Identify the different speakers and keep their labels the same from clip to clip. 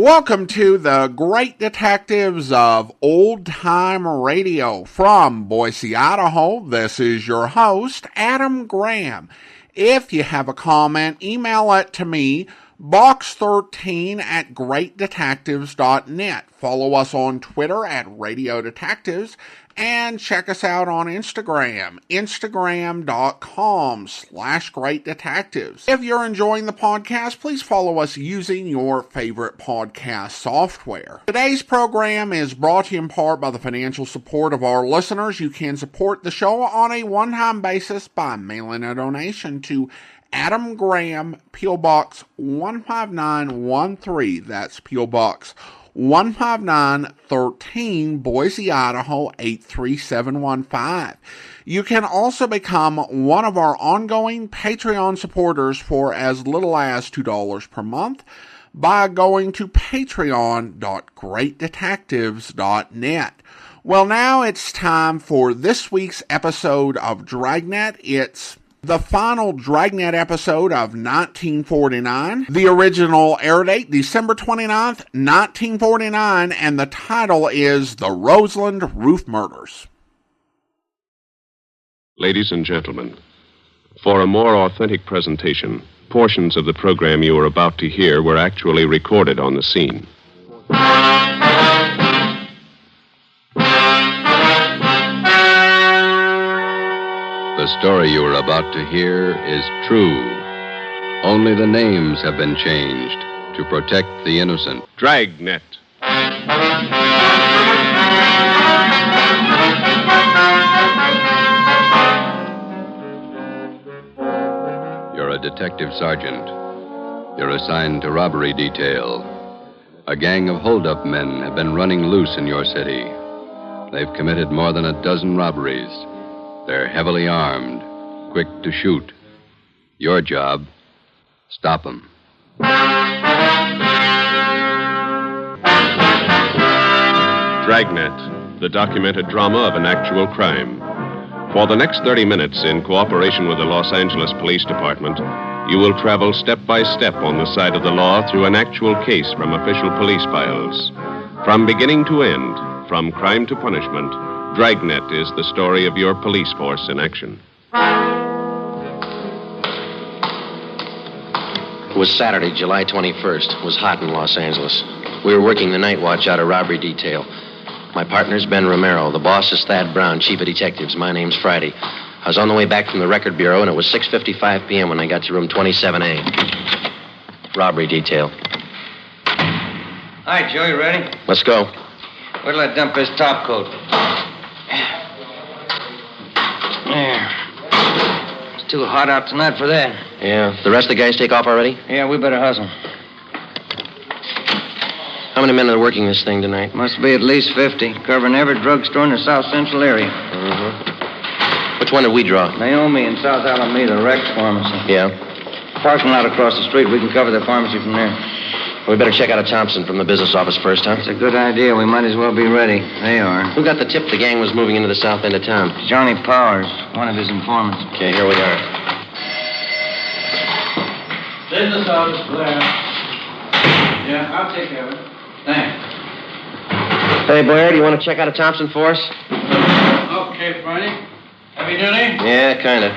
Speaker 1: Welcome to the Great Detectives of Old Time Radio from Boise, Idaho. This is your host, Adam Graham. If you have a comment, email it to me, box13@greatdetectives.net. Follow us on Twitter at Radio Detectives, and check us out on Instagram, instagram.com/greatdetectives. If you're enjoying the podcast, please follow us using your favorite podcast software. Today's program is brought to you in part by the financial support of our listeners. You can support the show on a one-time basis by mailing a donation to Adam Graham, P.O. Box 15913. That's P.O. Box 15913, Boise, Idaho 83715. You can also become one of our ongoing Patreon supporters for as little as $2 per month by going to patreon.greatdetectives.net. Well, now it's time for this week's episode of Dragnet. It's the final Dragnet episode of 1949. The original air date, December 29th, 1949, and the title is The Roseland Roof Murders.
Speaker 2: Ladies and gentlemen, for a more authentic presentation, portions of the program you are about to hear were actually recorded on the scene.
Speaker 3: The story you are about to hear is true. Only the names have been changed to protect the innocent.
Speaker 2: Dragnet.
Speaker 3: You're a detective sergeant. You're assigned to robbery detail. A gang of hold-up men have been running loose in your city. They've committed more than a dozen robberies. They're heavily armed, quick to shoot. Your job, stop them.
Speaker 2: Dragnet, the documented drama of an actual crime. For the next 30 minutes, in cooperation with the Los Angeles Police Department, you will travel step by step on the side of the law through an actual case from official police files. From beginning to end, from crime to punishment, Dragnet is the story of your police force in action.
Speaker 4: It was Saturday, July 21st. It was hot in Los Angeles. We were working the night watch out of robbery detail. My partner's Ben Romero. The boss is Thad Brown, chief of detectives. My name's Friday. I was on the way back from the record bureau, and it was 6:55 p.m. when I got to room 27A. Robbery detail.
Speaker 5: All right, Joe, you ready?
Speaker 4: Let's go.
Speaker 5: Where'll I dump this top coat? There. It's too hot out tonight for that.
Speaker 4: Yeah. The rest of the guys take off already?
Speaker 5: Yeah, we better hustle.
Speaker 4: How many men are working this thing tonight?
Speaker 5: Must be at least 50, covering every drugstore in the South Central area.
Speaker 4: Mm-hmm. Which one did we draw?
Speaker 5: Naomi in South Alameda, Rex Pharmacy.
Speaker 4: Yeah.
Speaker 5: Parking lot across the street. We can cover the pharmacy from there.
Speaker 4: We better check out a Thompson from the business office first, huh?
Speaker 5: That's a good idea. We might as well be ready. They are.
Speaker 4: Who got the tip the gang was moving into the south end of town?
Speaker 5: Johnny Powers, one of his informants.
Speaker 4: Okay, here we are.
Speaker 5: Business office, Blair. Yeah, I'll take care of it. Thanks.
Speaker 4: Hey, Blair, do you want to check out a Thompson for us?
Speaker 5: Okay, Friday. Heavy duty?
Speaker 4: Yeah, kind of.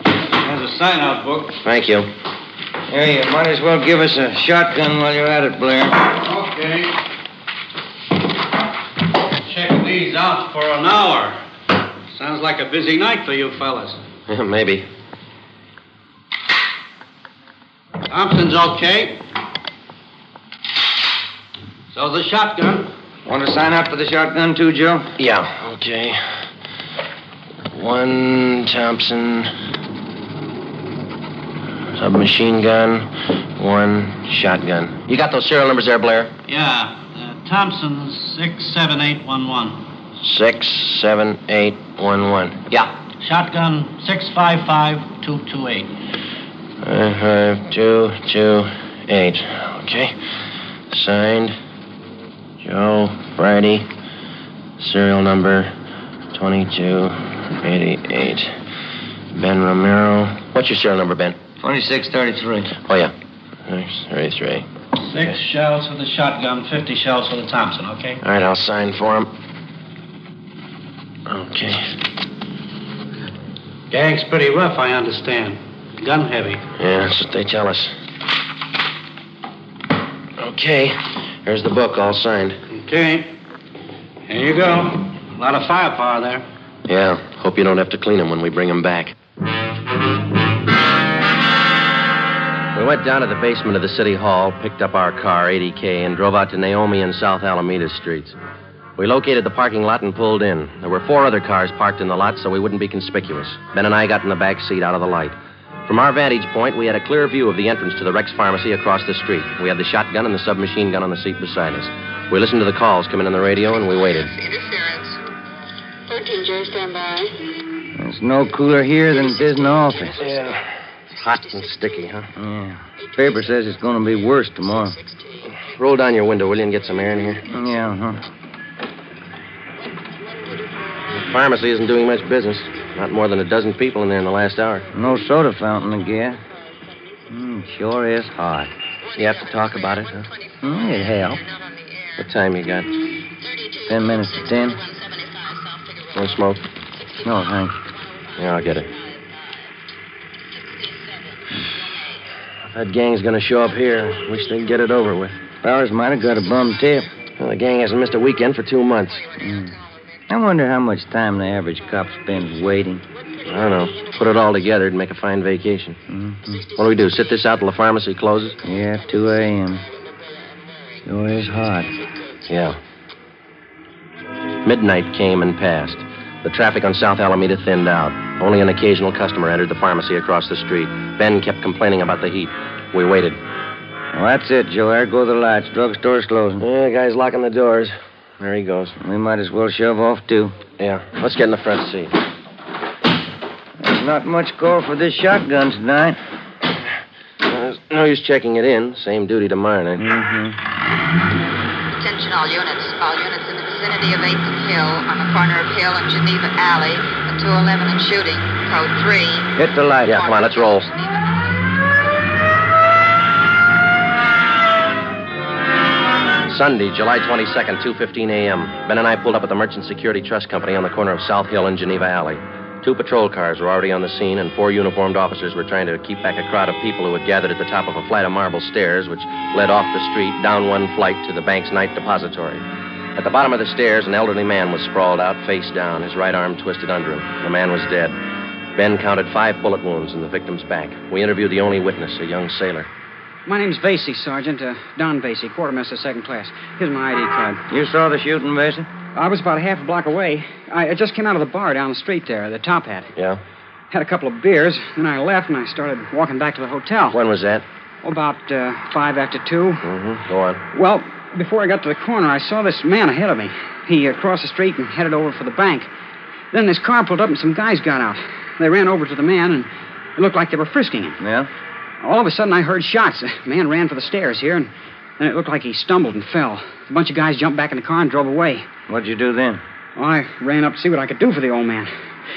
Speaker 5: There's a sign-out book.
Speaker 4: Thank you.
Speaker 5: Here, you might as well give us a shotgun while you're at it, Blair.
Speaker 6: Okay. Check these out for an hour. Sounds like a busy night for you fellas.
Speaker 4: Maybe.
Speaker 6: Thompson's okay. So the shotgun.
Speaker 5: Want to sign up for the shotgun, too, Joe?
Speaker 4: Yeah, okay. One Thompson submachine gun, one shotgun. You got those serial numbers there, Blair?
Speaker 6: Yeah. Thompson 67811.
Speaker 4: 67811. Yeah.
Speaker 6: Shotgun 655228.
Speaker 4: 5228. Okay. Signed, Joe Friday. Serial number 2288. Ben Romero. What's your serial number, Ben?
Speaker 5: 2633.
Speaker 4: Oh, yeah. 33.
Speaker 5: 6 shells for the shotgun, 50 shells for the Thompson, okay?
Speaker 4: All right, I'll sign for him. Okay.
Speaker 5: Gang's pretty rough, I understand. Gun heavy.
Speaker 4: Yeah, that's what they tell us. Okay. Here's the book, all signed.
Speaker 5: Okay. Here you go. A lot of firepower there.
Speaker 4: Yeah, hope you don't have to clean them when we bring them back. We went down to the basement of the city hall, picked up our car, 80K, and drove out to Naomi and South Alameda streets. We located the parking lot and pulled in. There were 4 other cars parked in the lot, so we wouldn't be conspicuous. Ben and I got in the back seat out of the light. From our vantage point, we had a clear view of the entrance to the Rex Pharmacy across the street. We had the shotgun and the submachine gun on the seat beside us. We listened to the calls coming on the radio, and we waited.
Speaker 7: Interference. 13J, stand by.
Speaker 8: There's no cooler here than it is in the office.
Speaker 4: Yeah. Hot and sticky, huh?
Speaker 8: Yeah. Paper says it's going to be worse tomorrow.
Speaker 4: Roll down your window, will you, and get some air in here?
Speaker 8: Yeah, huh?
Speaker 4: The pharmacy isn't doing much business. Not more than a dozen people in there in the last hour.
Speaker 8: No soda fountain again. Sure is hot.
Speaker 4: You have to talk about it, huh?
Speaker 8: It helped.
Speaker 4: What time you got?
Speaker 8: 10 minutes to 10.
Speaker 4: No smoke?
Speaker 8: No, thanks.
Speaker 4: Yeah, I'll get it. That gang's gonna show up here. Wish they'd get it over with.
Speaker 8: Fellas might have got a bum tip.
Speaker 4: Well, the gang hasn't missed a weekend for 2 months.
Speaker 8: I wonder how much time the average cop spends waiting.
Speaker 4: I don't know. Put it all together, it'd make a fine vacation. What do we do, sit this out till the pharmacy closes?
Speaker 8: Yeah, 2 a.m. Sure is hot.
Speaker 4: Yeah. Midnight came and passed. The traffic on South Alameda thinned out. Only an occasional customer entered the pharmacy across the street. Ben kept complaining about the heat. We waited.
Speaker 8: Well, that's it, Joe. There go the lights. Drugstore's closing.
Speaker 4: Yeah, the guy's locking the doors. There he goes.
Speaker 8: We might as well shove off, too.
Speaker 4: Yeah, let's get in the front seat.
Speaker 8: There's not much call for this shotgun tonight.
Speaker 4: There's no use checking it in. Same duty tomorrow night.
Speaker 7: Attention all units. All units in the vicinity of 8th and Hill, on the corner of Hill and Geneva Alley, a 211 and shooting. Code 3.
Speaker 8: Hit the light.
Speaker 4: Yeah, come on, let's roll. Sunday, July 22nd, 2:15 a.m. Ben and I pulled up at the Merchant Security Trust Company on the corner of South Hill and Geneva Alley. 2 patrol cars were already on the scene, and 4 uniformed officers were trying to keep back a crowd of people who had gathered at the top of a flight of marble stairs which led off the street, down one flight to the bank's night depository. At the bottom of the stairs, an elderly man was sprawled out, face down, his right arm twisted under him. The man was dead. Ben counted 5 bullet wounds in the victim's back. We interviewed the only witness, a young sailor.
Speaker 9: My name's Vasey, Sergeant. Don Vasey, quartermaster, 2nd class. Here's my ID card.
Speaker 8: You saw the shooting, Vasey?
Speaker 9: I was about a half a block away. I just came out of the bar down the street there, the Top Hat.
Speaker 4: Yeah?
Speaker 9: Had a couple of beers, then I left and I started walking back to the hotel.
Speaker 4: When was that?
Speaker 9: About 5 after 2.
Speaker 4: Go on.
Speaker 9: Well, before I got to the corner, I saw this man ahead of me. He crossed the street and headed over for the bank. Then this car pulled up and some guys got out. They ran over to the man and it looked like they were frisking him.
Speaker 8: Yeah?
Speaker 9: All of a sudden, I heard shots. The man ran for the stairs here, and then it looked like he stumbled and fell. A bunch of guys jumped back in the car and drove away.
Speaker 8: What'd you do then?
Speaker 9: Well, I ran up to see what I could do for the old man.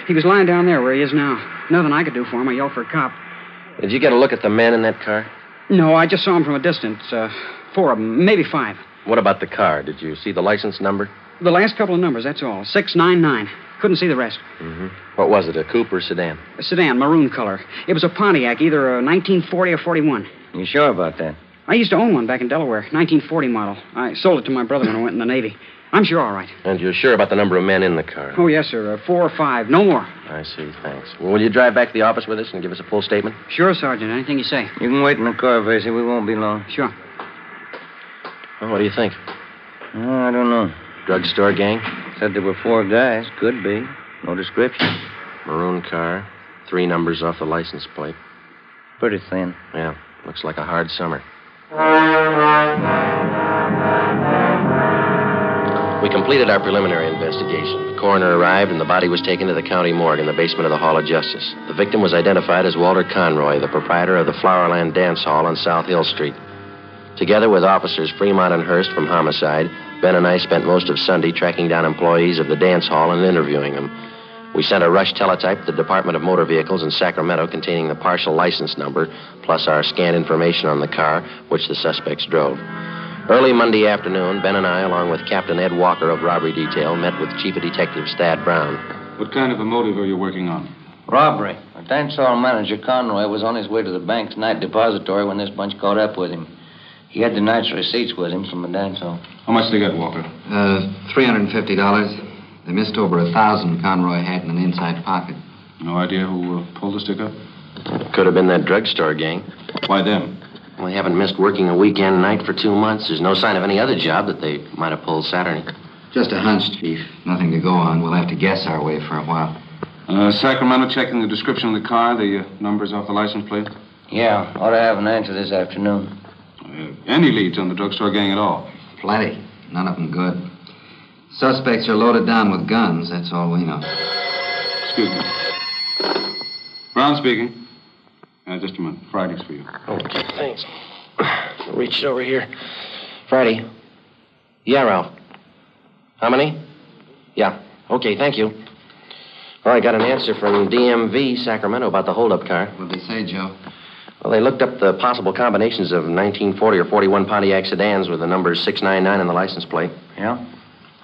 Speaker 9: He was lying down there where he is now. Nothing I could do for him. I yelled for a cop.
Speaker 4: Did you get a look at the men in that car?
Speaker 9: No, I just saw him from a distance. 4 of them, maybe 5.
Speaker 4: What about the car? Did you see the license number?
Speaker 9: The last couple of numbers, that's all. 699. Couldn't see the rest.
Speaker 4: What was it, a coupe or sedan?
Speaker 9: A sedan, maroon color. It was a Pontiac, either a 1940 or 41.
Speaker 8: You sure about that?
Speaker 9: I used to own one back in Delaware, 1940 model. I sold it to my brother when I went in the Navy. I'm sure all right.
Speaker 4: And you're sure about the number of men in the car?
Speaker 9: Oh, yes, sir. 4 or 5, no more.
Speaker 4: I see, thanks. Well, will you drive back to the office with us and give us a full statement?
Speaker 9: Sure, Sergeant. Anything you say.
Speaker 8: You can wait in the car, Vasey. We won't be long.
Speaker 9: Sure.
Speaker 4: Well, what do you think?
Speaker 8: I don't know.
Speaker 4: Drugstore gang?
Speaker 8: Said there were 4 guys. Could be. No description.
Speaker 4: Maroon car. 3 numbers off the license plate.
Speaker 8: Pretty thin.
Speaker 4: Yeah, looks like a hard summer. We completed our preliminary investigation. The coroner arrived, and the body was taken to the county morgue in the basement of the Hall of Justice. The victim was identified as Walter Conroy, the proprietor of the Flowerland Dance Hall on South Hill Street. Together with officers Fremont and Hurst from homicide, Ben and I spent most of Sunday tracking down employees of the dance hall and interviewing them. We sent a rush teletype to the Department of Motor Vehicles in Sacramento containing the partial license number, plus our scanned information on the car which the suspects drove. Early Monday afternoon, Ben and I, along with Captain Ed Walker of Robbery Detail, met with Chief of Detectives Thad Brown.
Speaker 10: What kind of a motive are you working on?
Speaker 8: Robbery. Our dance hall manager, Conroy, was on his way to the bank's night depository when this bunch caught up with him. He had the night's receipts with him from the dance hall.
Speaker 10: How much they get, Walker?
Speaker 11: $350. They missed over 1,000 Conroy had in an inside pocket.
Speaker 10: No idea who pulled the stick up?
Speaker 4: Could have been that drugstore gang.
Speaker 10: Why them?
Speaker 4: Well, they haven't missed working a weekend night for 2 months. There's no sign of any other job that they might have pulled Saturday.
Speaker 11: Just a hunch, Chief. Nothing to go on. We'll have to guess our way for a while.
Speaker 10: Sacramento checking the description of the car, the numbers off the license plate?
Speaker 8: Yeah, ought to have an answer this afternoon.
Speaker 10: Any leads on the drugstore gang at all?
Speaker 11: Plenty. None of them good. Suspects are loaded down with guns. That's all we know.
Speaker 10: Excuse me. Brown speaking. Just a minute. Friday's for you.
Speaker 4: Okay, thanks. Reach over here. Friday. Yeah, Ralph. How many? Yeah. Okay, thank you. Well, I got an answer from DMV, Sacramento, about the holdup car.
Speaker 11: What'd they say, Joe?
Speaker 4: Well, they looked up the possible combinations of 1940 or 41 Pontiac sedans with the numbers 699 on the license plate.
Speaker 8: Yeah?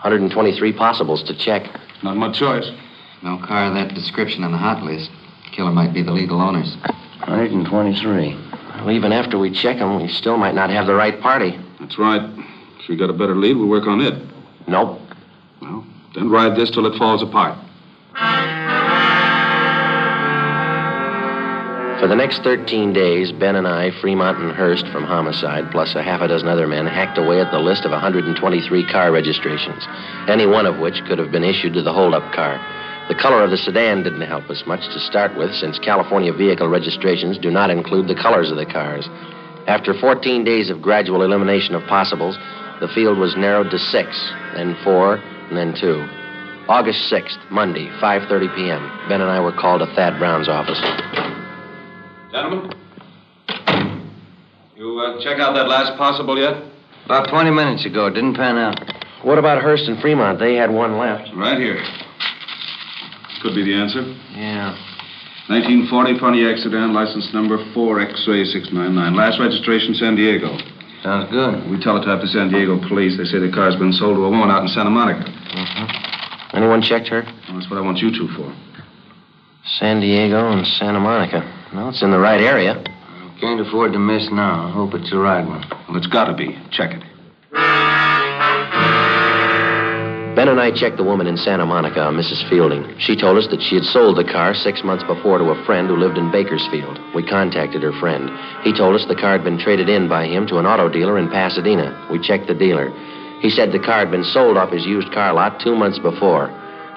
Speaker 8: 123
Speaker 4: possibles to check.
Speaker 10: Not much choice.
Speaker 11: No car of that description on the hot list. Killer might be the legal owners.
Speaker 8: 123.
Speaker 4: Well, even after we check them, we still might not have the right party.
Speaker 10: That's right. If we got a better lead, we'll work on it.
Speaker 4: Nope.
Speaker 10: Well, then ride this till it falls apart.
Speaker 4: For the next 13 days, Ben and I, Fremont and Hurst from homicide, plus a half a dozen other men, hacked away at the list of 123 car registrations, any one of which could have been issued to the holdup car. The color of the sedan didn't help us much to start with, since California vehicle registrations do not include the colors of the cars. After 14 days of gradual elimination of possibles, the field was narrowed to 6, then 4, and then 2. August 6th, Monday, 5:30 p.m. Ben and I were called to Thad Brown's office.
Speaker 10: Gentlemen, you check out that last possible yet?
Speaker 8: About 20 minutes ago. It didn't pan out.
Speaker 4: What about Hurst and Fremont? They had one left.
Speaker 10: Right here. Could be the answer.
Speaker 4: Yeah.
Speaker 10: 1940 Pontiac sedan, license number 4X-ray 699. Last registration, San Diego.
Speaker 8: Sounds good.
Speaker 10: We teletyped the San Diego police. They say the car's been sold to a woman out in Santa Monica.
Speaker 4: Mm-hmm. Anyone checked her?
Speaker 10: Well, that's what I want you two for.
Speaker 4: San Diego and Santa Monica. Well, it's in the right area.
Speaker 8: Can't afford to miss now. I hope it's the right one.
Speaker 10: Well, it's got to be. Check it.
Speaker 4: Ben and I checked the woman in Santa Monica, Mrs. Fielding. She told us that she had sold the car 6 months before to a friend who lived in Bakersfield. We contacted her friend. He told us the car had been traded in by him to an auto dealer in Pasadena. We checked the dealer. He said the car had been sold off his used car lot 2 months before.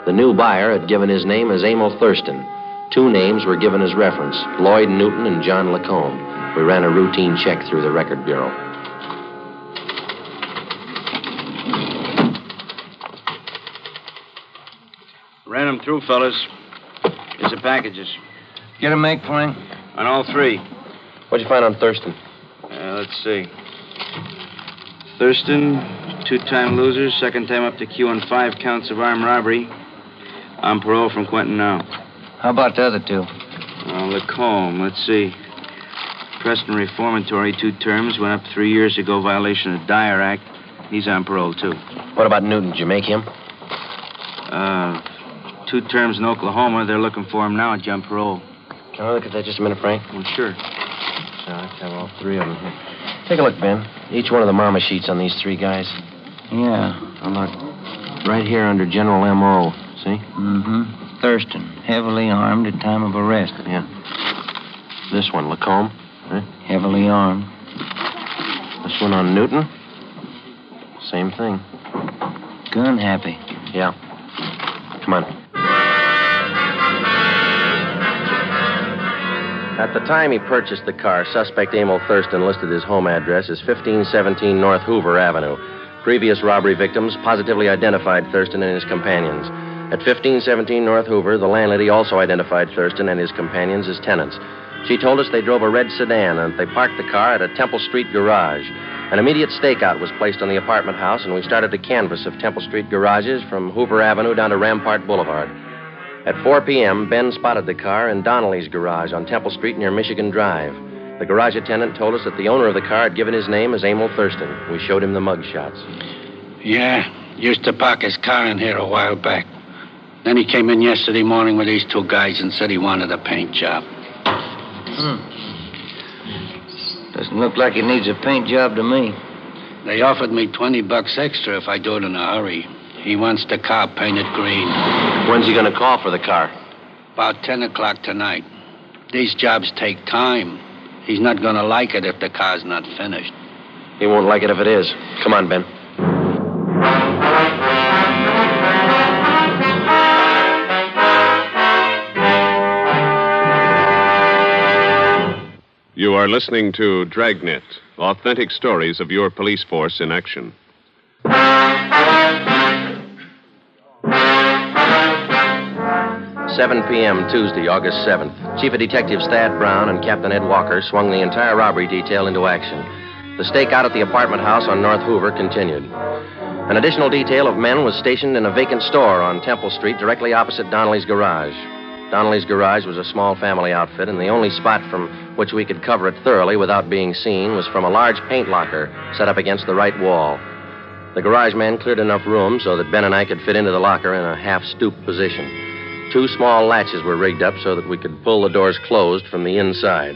Speaker 4: The new buyer had given his name as Emil Thurston. 2 names were given as reference, Lloyd Newton and John Lacombe. We ran a routine check through the record bureau.
Speaker 5: Ran them through, fellas. Here's the packages.
Speaker 8: Get a make for him?
Speaker 5: On all 3.
Speaker 4: What'd you find on Thurston?
Speaker 5: Let's see. Thurston, 2-time loser, second time up to Q on 5 counts of armed robbery. On parole from Quentin now.
Speaker 8: How about the other 2?
Speaker 5: Lacombe, let's see. Preston Reformatory, 2 terms, went up 3 years ago, violation of the Dyer Act. He's on parole, too.
Speaker 4: What about Newton? Did you make him?
Speaker 5: 2 terms in Oklahoma. They're looking for him now at jump parole.
Speaker 4: Can I look at that just a minute, Frank?
Speaker 5: Well, sure.
Speaker 4: So I have all 3 of them here. Take a look, Ben. Each one of the mama sheets on these 3 guys.
Speaker 8: Yeah.
Speaker 4: Now look. Right here under General M.O., see?
Speaker 8: Mm-hmm. Thurston, heavily armed at time of arrest.
Speaker 4: Yeah. This one, Lacombe. Huh?
Speaker 8: Heavily armed.
Speaker 4: This one on Newton. Same thing.
Speaker 8: Gun happy.
Speaker 4: Yeah. Come on. At the time he purchased the car, suspect Emil Thurston listed his home address as 1517 North Hoover Avenue. Previous robbery victims positively identified Thurston and his companions. At 1517 North Hoover, the landlady also identified Thurston and his companions as tenants. She told us they drove a red sedan and they parked the car at a Temple Street garage. An immediate stakeout was placed on the apartment house, and we started to canvass of Temple Street garages from Hoover Avenue down to Rampart Boulevard. At 4 p.m., Ben spotted the car in Donnelly's garage on Temple Street near Michigan Drive. The garage attendant told us that the owner of the car had given his name as Emil Thurston. We showed him the mug shots.
Speaker 6: Yeah, used to park his car in here a while back. Then he came in yesterday morning with these two guys and said he wanted a paint job.
Speaker 8: Doesn't look like he needs a paint job to me.
Speaker 6: They offered me $20 extra if I do it in a hurry. He wants the car painted green.
Speaker 4: When's he going to call for the car?
Speaker 6: About 10 o'clock tonight. These jobs take time. He's not going to like it if the car's not finished.
Speaker 4: He won't like it if it is. Come on, Ben.
Speaker 2: You are listening to Dragnet, authentic stories of your police force in action.
Speaker 4: 7 p.m. Tuesday, August 7th. Chief of Detectives Thad Brown and Captain Ed Walker swung the entire robbery detail into action. The stakeout at the apartment house on North Hoover continued. An additional detail of men was stationed in a vacant store on Temple Street directly opposite Donnelly's garage. Donnelly's garage was a small family outfit, and the only spot from which we could cover it thoroughly without being seen was from a large paint locker set up against the right wall. The garage man cleared enough room so that Ben and I could fit into the locker in a half-stoop position. 2 small latches were rigged up so that we could pull the doors closed from the inside.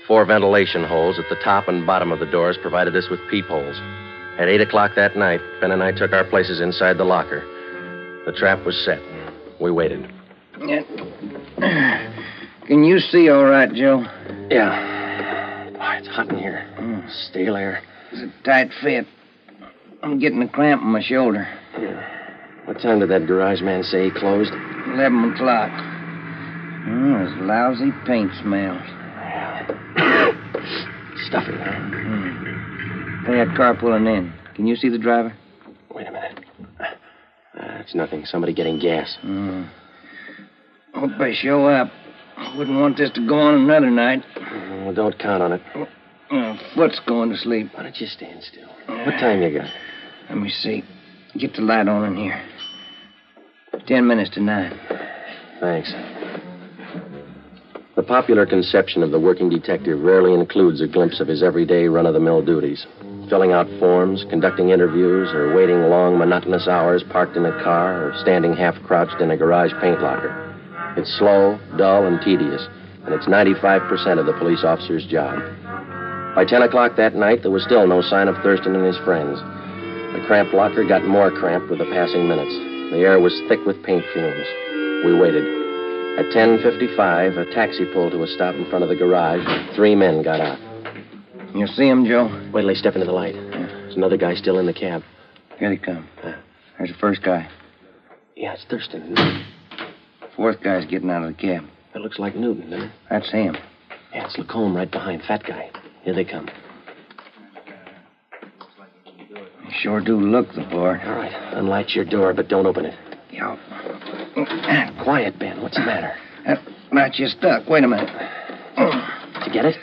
Speaker 4: 4 ventilation holes at the top and bottom of the doors provided us with peepholes. At 8 o'clock that night, Ben and I took our places inside the locker. The trap was set. We waited.
Speaker 8: Can you see all right, Joe?
Speaker 4: Yeah. Boy, it's hot in here. Stale air.
Speaker 8: It's a tight fit. I'm getting a cramp in my shoulder.
Speaker 4: Yeah. What time did that garage man say he closed?
Speaker 8: 11 o'clock. There's lousy paint smells.
Speaker 4: Stuffy, huh?
Speaker 8: They had car pulling in. Can you see the driver?
Speaker 4: Wait a minute. It's nothing. Somebody getting gas.
Speaker 8: Hope they show up. Wouldn't want this to go on another night.
Speaker 4: Well, don't count on it.
Speaker 8: Foot's going to sleep.
Speaker 4: Why don't you stand still? What time you got?
Speaker 8: Let me see. Get the light on in here. 10 minutes to 9.
Speaker 4: Thanks. The popular conception of the working detective rarely includes a glimpse of his everyday run-of-the-mill duties. Filling out forms, conducting interviews, or waiting long, monotonous hours parked in a car or standing half-crouched in a garage paint locker. It's slow, dull, and tedious, and it's 95% of the police officer's job. By 10 o'clock that night, there was still no sign of Thurston and his friends. The cramped locker got more cramped with the passing minutes. The air was thick with paint fumes. We waited. At 10:55, a taxi pulled to a stop in front of the garage. 3 men got out.
Speaker 8: You see him, Joe?
Speaker 4: Wait till they step into the light. There's another guy still in the cab.
Speaker 8: Here they come. There's the first guy.
Speaker 4: Yeah, it's Thurston.
Speaker 8: 4th guy's getting out of the cab.
Speaker 4: That looks like Newton, doesn't it?
Speaker 8: That's him.
Speaker 4: Yeah, it's Lacombe right behind. Fat guy. Here they come.
Speaker 8: They sure do look the part.
Speaker 4: All right. Unlatch your door, but don't open it.
Speaker 8: Yeah.
Speaker 4: Quiet, Ben. What's the matter?
Speaker 8: That latch is stuck. Wait a minute.
Speaker 4: Did you get it?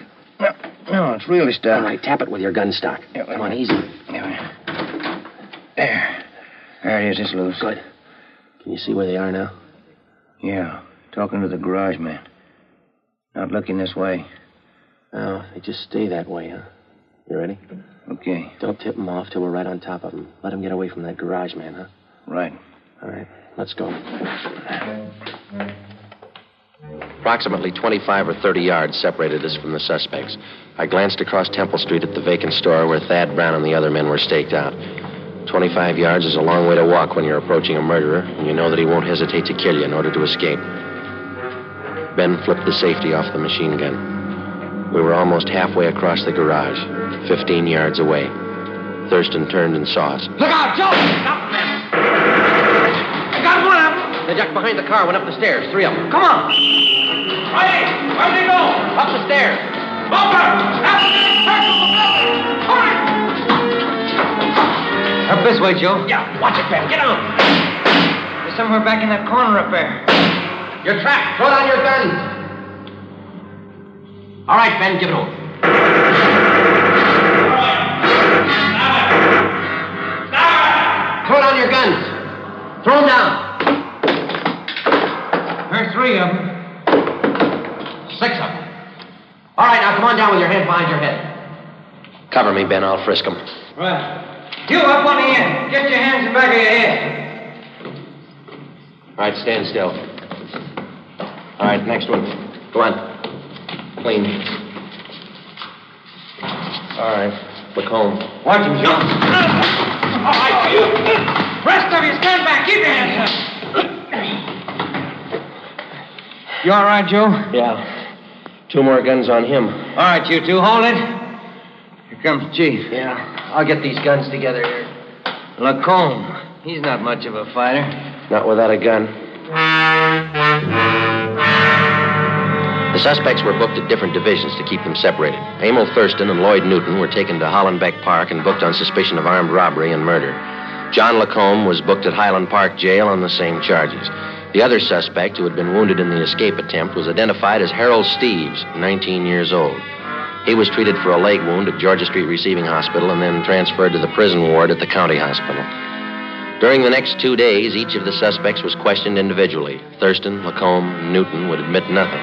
Speaker 8: No, it's really stuck.
Speaker 4: All right, tap it with your gun stock.
Speaker 8: Yeah,
Speaker 4: Come on, easy.
Speaker 8: There. There it is. It's loose.
Speaker 4: Good. Can you see where they are now?
Speaker 8: Yeah. Talking to the garage man. Not looking this way.
Speaker 4: Oh, they just stay that way, huh? You ready?
Speaker 8: Okay.
Speaker 4: Don't tip them off till we're right on top of them. Let them get away from that garage man, huh?
Speaker 8: Right.
Speaker 4: All right. Let's go. Approximately 25 or 30 yards separated us from the suspects. I glanced across Temple Street at the vacant store where Thad Brown and the other men were staked out. 25 yards is a long way to walk when you're approaching a murderer, and you know that he won't hesitate to kill you in order to escape. Ben flipped the safety off the machine gun. We were almost halfway across the garage, 15 yards away. Thurston turned and saw us.
Speaker 12: Look out, Joe! Stop them! I got one of them!
Speaker 4: They ducked behind the car, went up the stairs. 3 of them.
Speaker 12: Come on! Hey, where'd they go?
Speaker 4: Up the stairs.
Speaker 12: Over! After them! Circle the building! Hurry!
Speaker 8: Up this way, Joe.
Speaker 12: Yeah, watch it, Ben. Get on!
Speaker 8: They're somewhere back in that corner up there.
Speaker 4: You're trapped. Throw down your guns. All right, Ben, give it over. Throw down your guns. Throw them down.
Speaker 12: 3 of them.
Speaker 4: 6 of them. All right, now come on down with your hand behind your head. Cover me, Ben. I'll frisk them.
Speaker 12: Right. You up on the end. Get your hands in the back of your head.
Speaker 4: All right, stand still. All right, next one. Go on. Clean. All right, look home.
Speaker 12: Watch him, Joe. All right, you. Rest of you, stand back. Keep your hands up. You all right, Joe?
Speaker 4: Yeah. 2 more guns on him.
Speaker 12: All right, you two, hold it. Here comes the chief.
Speaker 4: Yeah, I'll get these guns together here.
Speaker 8: Lacombe. He's not much of a fighter.
Speaker 4: Not without a gun. The suspects were booked at different divisions to keep them separated. Emil Thurston and Lloyd Newton were taken to Hollenbeck Park and booked on suspicion of armed robbery and murder. John Lacombe was booked at Highland Park Jail on the same charges. The other suspect, who had been wounded in the escape attempt, was identified as Harold Steves, 19 years old. He was treated for a leg wound at Georgia Street Receiving Hospital and then transferred to the prison ward at the county hospital. During the next 2 days, each of the suspects was questioned individually. Thurston, Lacombe, and Newton would admit nothing.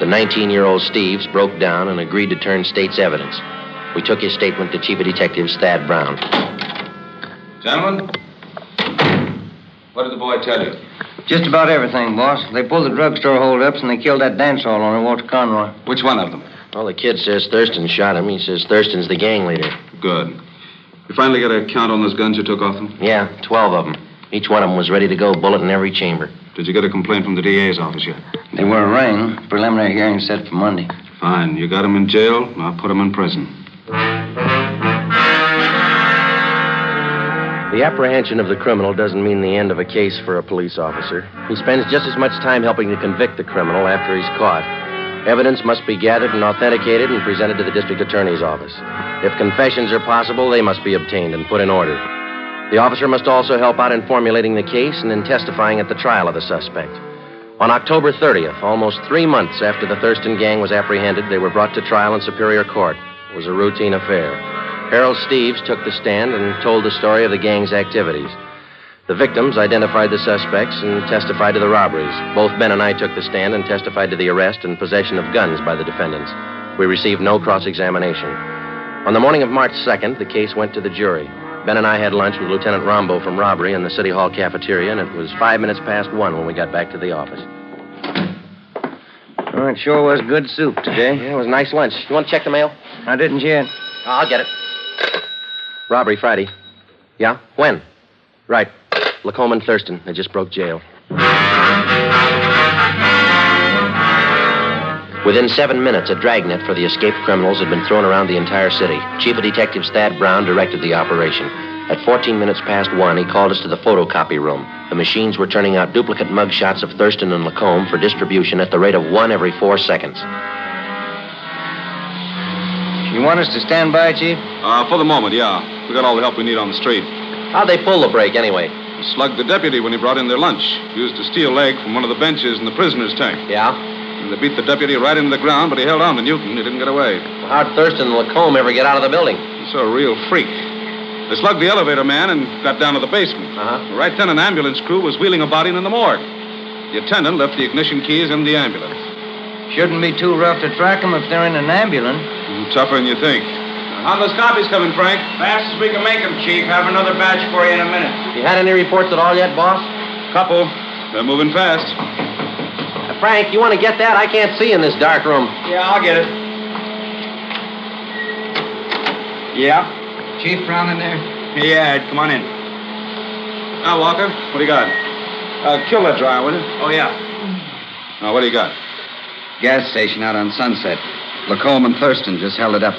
Speaker 4: The 19-year-old Steves broke down and agreed to turn state's evidence. We took his statement to Chief of Detectives Thad Brown.
Speaker 10: Gentlemen, what did the boy tell you?
Speaker 8: Just about everything, boss. They pulled the drugstore holdups and they killed that dance hall owner, Walter Conroy.
Speaker 10: Which one of them?
Speaker 4: Well, the kid says Thurston shot him. He says Thurston's the gang leader.
Speaker 10: Good. You finally got a count on those guns you took off them?
Speaker 4: Yeah, 12 of them. Each one of them was ready to go, bullet in every chamber.
Speaker 10: Did you get a complaint from the DA's office yet?
Speaker 8: They were arraigned. Preliminary hearing set for Monday.
Speaker 10: Fine. You got them in jail. I'll put them in prison.
Speaker 4: The apprehension of the criminal doesn't mean the end of a case for a police officer. He spends just as much time helping to convict the criminal after he's caught. Evidence must be gathered and authenticated and presented to the district attorney's office. If confessions are possible, they must be obtained and put in order. The officer must also help out in formulating the case and in testifying at the trial of the suspect. On October 30th, almost 3 months after the Thurston gang was apprehended, they were brought to trial in Superior Court. It was a routine affair. Harold Steves took the stand and told the story of the gang's activities. The victims identified the suspects and testified to the robberies. Both Ben and I took the stand and testified to the arrest and possession of guns by the defendants. We received no cross-examination. On the morning of March 2nd, the case went to the jury. Ben and I had lunch with Lieutenant Rombo from robbery in the City Hall cafeteria, and it was 5 minutes past 1 when we got back to the office.
Speaker 8: Oh, it sure was good soup today.
Speaker 4: Yeah, it was a nice lunch. You want to check the mail?
Speaker 8: I didn't yet.
Speaker 4: I'll get it. Robbery Friday. Yeah? When? Right. Lacombe and Thurston. They just broke jail. Within 7 minutes, a dragnet for the escaped criminals had been thrown around the entire city. Chief of Detectives Thad Brown directed the operation. At 14 minutes past 1, he called us to the photocopy room. The machines were turning out duplicate mugshots of Thurston and Lacombe for distribution at the rate of 1 every 4 seconds.
Speaker 8: You want us to stand by, Chief?
Speaker 10: For the moment, yeah. We got all the help we need on the street.
Speaker 4: How'd they pull the break, anyway?
Speaker 10: Slugged the deputy when he brought in their lunch. Used a steel leg from one of the benches in the prisoner's tank.
Speaker 4: Yeah?
Speaker 10: And they beat the deputy right into the ground, but he held on to Newton. He didn't get away.
Speaker 4: Well, how'd Thurston and Lacombe ever get out of the building?
Speaker 10: He's a real freak. They slugged the elevator man and got down to the basement. Right then, an ambulance crew was wheeling a body in the morgue. The attendant left the ignition keys in the ambulance.
Speaker 8: Shouldn't be too rough to track them if they're in an ambulance.
Speaker 10: Tougher than you think.
Speaker 5: How's those copies coming, Frank? Fast as we can make them, Chief. Have another batch for you in a minute.
Speaker 4: You had any reports at all yet, boss?
Speaker 10: Couple. They're moving fast.
Speaker 4: Frank, you want to get that? I can't see in this dark room.
Speaker 5: Yeah, I'll get it. Yeah?
Speaker 11: Chief Brown in there?
Speaker 5: Yeah, Ed, come on in.
Speaker 10: Now, Walker, what do you got?
Speaker 5: Kill that dryer, will you? Oh, yeah.
Speaker 10: Now, what do you got?
Speaker 11: Gas station out on Sunset. Lacombe and Thurston just held it up.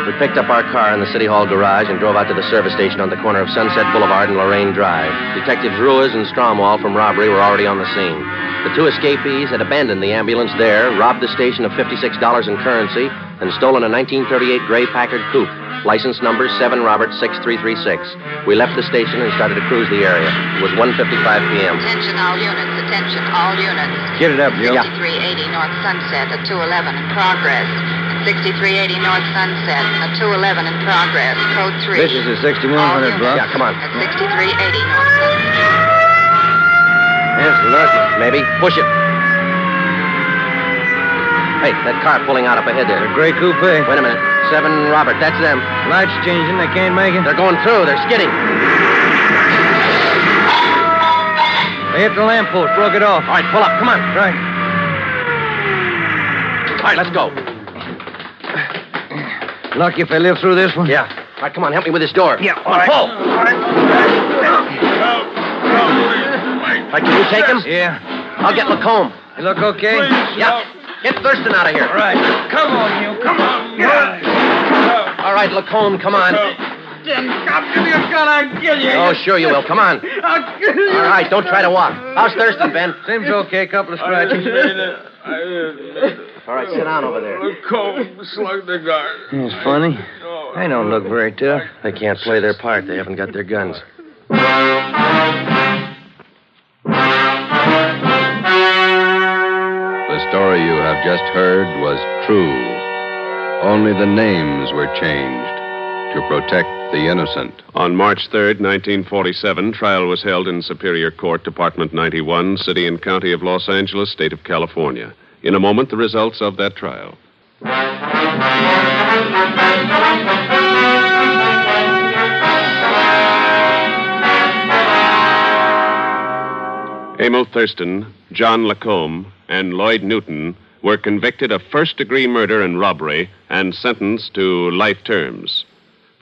Speaker 4: We picked up our car in the City Hall garage and drove out to the service station on the corner of Sunset Boulevard and Lorraine Drive. Detectives Ruiz and Stromwall from robbery were already on the scene. The 2 escapees had abandoned the ambulance there, robbed the station of $56 in currency, and stolen a 1938 gray Packard coupe, license number 7 Robert 6336. We left the station and started to cruise the area. It was 1:55 p.m.
Speaker 7: Attention all units, attention all units.
Speaker 8: Get it up, Joe.
Speaker 7: 5380 North Sunset at 211 in progress. 6380 North Sunset, a 211 in progress, code 3.
Speaker 8: This is the 6100 block.
Speaker 4: Yeah, come on.
Speaker 7: At 6380 North Sunset.
Speaker 8: Yes, lucky.
Speaker 4: Maybe. Push it. Hey, that car pulling out up ahead there.
Speaker 8: The gray coupe.
Speaker 4: Wait a minute. 7 Robert, that's them.
Speaker 8: Lights changing. They can't make it.
Speaker 4: They're going through. They're skidding.
Speaker 8: They hit the lamppost. Broke it off.
Speaker 4: All right, pull up. Come on.
Speaker 8: Right.
Speaker 4: All right, let's go.
Speaker 8: Lucky if I live through this one.
Speaker 4: Yeah. All right, come on. Help me with this door.
Speaker 8: Yeah,
Speaker 4: Come on, pull. All right, can you take him?
Speaker 8: Yeah.
Speaker 4: I'll get Lacombe.
Speaker 8: You look okay?
Speaker 4: Yeah. Get Thurston out of here.
Speaker 8: All right. Come on, you. Come on.
Speaker 4: All right, Lacombe, come on.
Speaker 12: Then I'll give you a gun. I'll kill you.
Speaker 4: Oh, sure you will. Come on.
Speaker 12: I'll kill you.
Speaker 4: All right, don't try to walk. How's Thurston, Ben?
Speaker 8: Seems okay. Couple of scratches.
Speaker 4: All right, sit down over there.
Speaker 12: Lacombe slugged the guard.
Speaker 8: It's funny. They don't look very tough.
Speaker 4: They can't play their part. They haven't got their guns.
Speaker 3: The story you have just heard was true. Only the names were changed to protect the innocent.
Speaker 2: On March 3rd, 1947, trial was held in Superior Court, Department 91, City and County of Los Angeles, State of California. In a moment, the results of that trial. Emil Thurston, John Lacombe, and Lloyd Newton were convicted of first-degree murder and robbery and sentenced to life terms.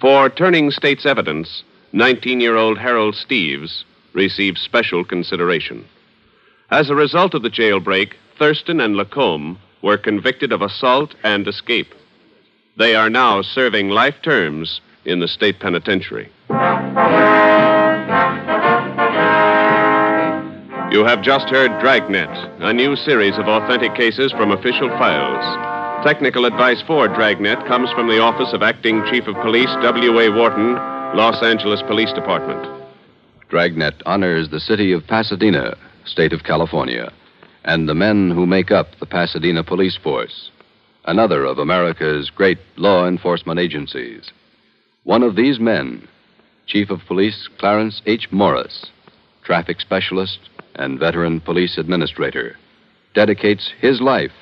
Speaker 2: For turning state's evidence, 19-year-old Harold Steves received special consideration. As a result of the jailbreak, Thurston and Lacombe were convicted of assault and escape. They are now serving life terms in the state penitentiary. You have just heard Dragnet, a new series of authentic cases from official files. Technical advice for Dragnet comes from the Office of Acting Chief of Police W.A. Wharton, Los Angeles Police Department.
Speaker 3: Dragnet honors the city of Pasadena, state of California, and the men who make up the Pasadena Police Force, another of America's great law enforcement agencies. One of these men, Chief of Police Clarence H. Morris, traffic specialist and veteran police administrator, dedicates his life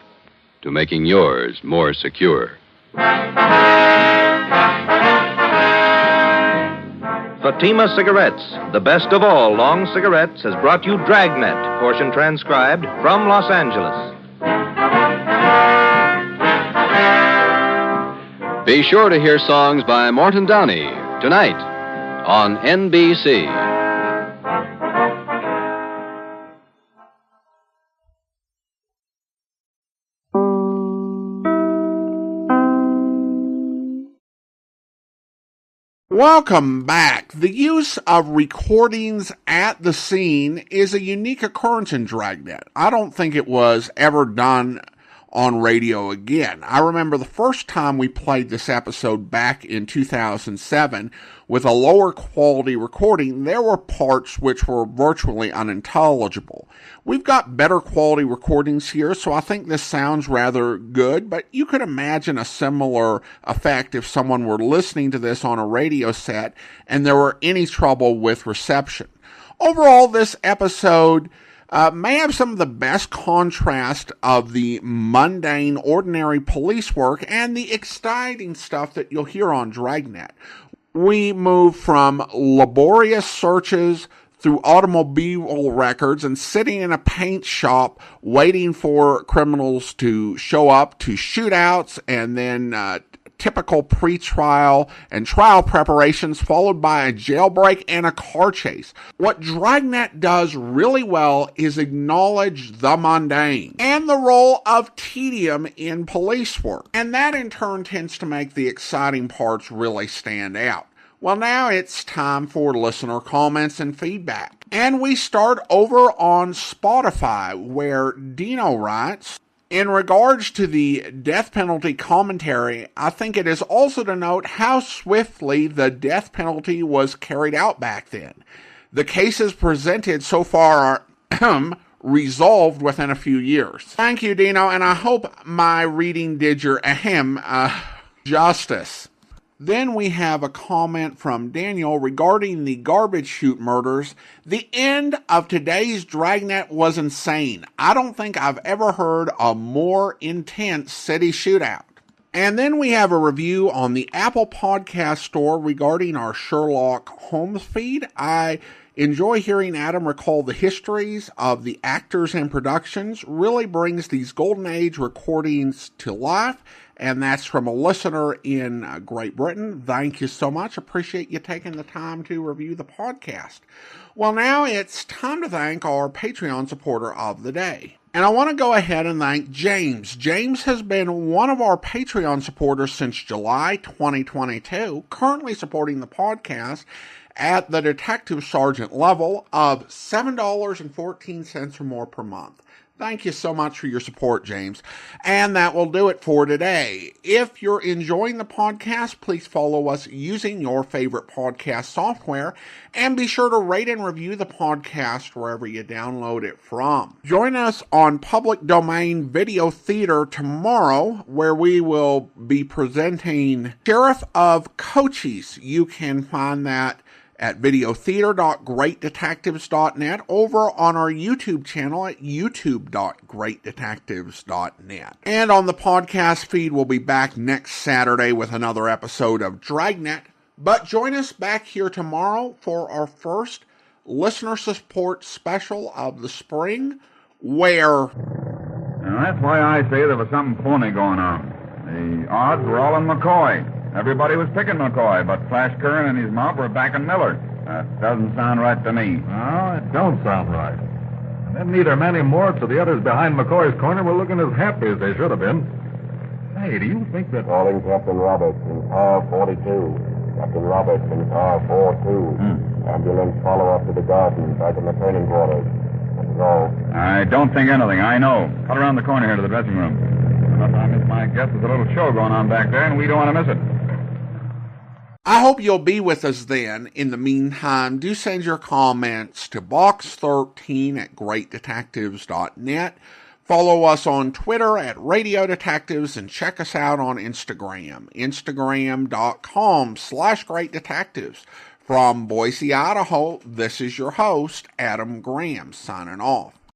Speaker 3: to making yours more secure.
Speaker 13: Fatima Cigarettes, the best of all long cigarettes, has brought you Dragnet, portion transcribed from Los Angeles.
Speaker 3: Be sure to hear songs by Morton Downey tonight on NBC.
Speaker 1: Welcome back. The use of recordings at the scene is a unique occurrence in Dragnet. I don't think it was ever done on radio again. I remember the first time we played this episode back in 2007 with a lower quality recording, there were parts which were virtually unintelligible. We've got better quality recordings here, so I think this sounds rather good, but you could imagine a similar effect if someone were listening to this on a radio set and there were any trouble with reception. Overall, this episode may have some of the best contrast of the mundane, ordinary police work and the exciting stuff that you'll hear on Dragnet. We move from laborious searches through automobile records and sitting in a paint shop waiting for criminals to show up to shootouts and then typical pre-trial and trial preparations followed by a jailbreak and a car chase. What Dragnet does really well is acknowledge the mundane and the role of tedium in police work. And that in turn tends to make the exciting parts really stand out. Well, now it's time for listener comments and feedback. And we start over on Spotify, where Dino writes, in regards to the death penalty commentary, I think it is also to note how swiftly the death penalty was carried out back then. The cases presented so far are resolved within a few years. Thank you, Dino, and I hope my reading did your justice. Then we have a comment from Daniel regarding the garbage chute murders. The end of today's Dragnet was insane. I don't think I've ever heard a more intense city shootout. And then we have a review on the Apple Podcast Store regarding our Sherlock Holmes feed. I enjoy hearing Adam recall the histories of the actors and productions. Really brings these Golden Age recordings to life. And that's from a listener in Great Britain. Thank you so much. Appreciate you taking the time to review the podcast. Well, now it's time to thank our Patreon supporter of the day. And I want to go ahead and thank James. James has been one of our Patreon supporters since July 2022, currently supporting the podcast at the Detective Sergeant level of $7.14 or more per month. Thank you so much for your support, James. And that will do it for today. If you're enjoying the podcast, please follow us using your favorite podcast software. And be sure to rate and review the podcast wherever you download it from. Join us on Public Domain Video Theater tomorrow, where we will be presenting Sheriff of Cochise. You can find that at videotheater.greatdetectives.net, over on our YouTube channel at youtube.greatdetectives.net. And on the podcast feed, we'll be back next Saturday with another episode of Dragnet. But join us back here tomorrow for our first listener support special of the spring, where...
Speaker 14: And that's why I say there was something phony going on. The odds were all on McCoy. Everybody was picking McCoy, but Flash Curran and his mount were backing Miller. That doesn't sound right to me.
Speaker 15: No, it don't sound right. And then neither Manny Moritz or the others behind McCoy's corner were looking as happy as they should have been. Hey, do you think that...
Speaker 16: Calling Captain Roberts in car 42. Captain Roberts in car 42. Ambulance follow-up to the garden back in the training quarters. That is all.
Speaker 14: I don't think anything. I know. Cut around the corner here to the dressing room. Unless I miss my guess, there's a little show going on back there, and we don't want to miss it.
Speaker 1: I hope you'll be with us then. In the meantime, do send your comments to box13@greatdetectives.net. Follow us on Twitter at Radio Detectives and check us out on Instagram, instagram.com/greatdetectives. From Boise, Idaho, this is your host, Adam Graham, signing off.